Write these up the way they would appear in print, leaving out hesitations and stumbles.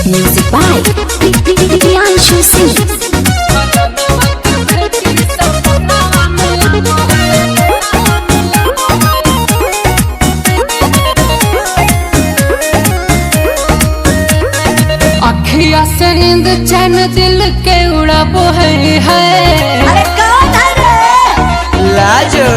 Music by Priyanshu Singh. अखिया से नींद चैन दिल के उड़ाबो है अरे कौन है रे? लाजो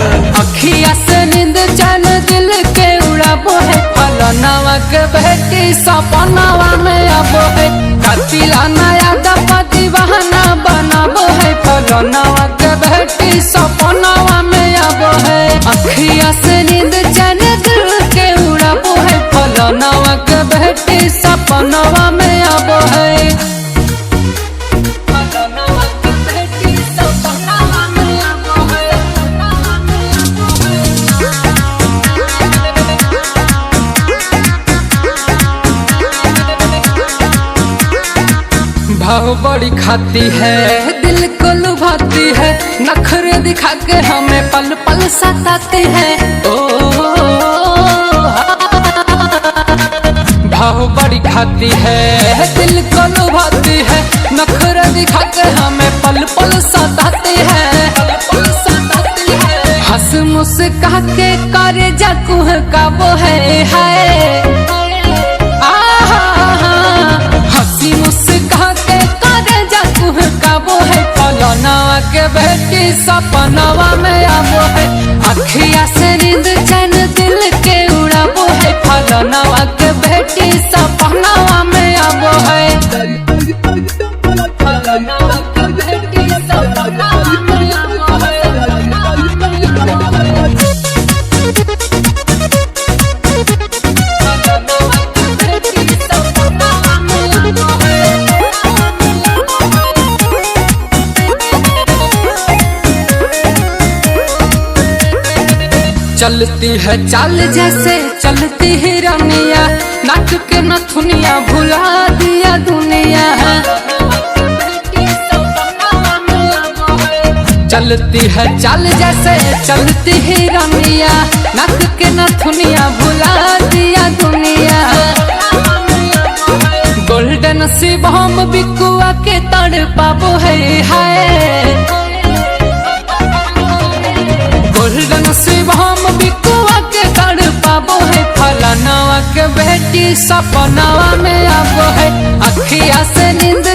अखिया से नींद चैन दिल के उड़ाबो है फलनावा के बेटी सपनावा में आबो है कतिला नया दपति बहाना बनाबो है फलनावा के बेटी सपनावा में आबो है अखिया से नींद चैन दिल के उड़ाबो है फलनावा के बेटी सपनावा में आबो है। भाव बड़ी खाती है दिल को लुभाती है नखरे दिखा के हमें पल पल सताती है ओ भाव बड़ी खाती है दिल को लुभाती है नखरे दिखा के हमें पल पल सताती है हंस मुस्का के करे जकुह का वो है हंसी मुस्का के करे जकुह का वो है फलनावा के बेटी सपनावा में आबो है अखिया से नींद चैन दिल के उड़ाबो है फलनावा के बेटी सपनावा में आबो है फलनावा के बेटी सपनावा में आबो है। चलती है चाल जैसे चलती है रमिया नाक के नथुनिया भुला दिया दुनिया चलती है चाल जैसे चलती है रमिया नाक के नथुनिया भुला दिया दुनिया गोल्डन शिवम बिकुआ के तड़ पाबो है गोल्डन शिवम बिकुआ के तड़ पाबो है फलनावा के बेटी सपनावा में आबो है अखिया से नींद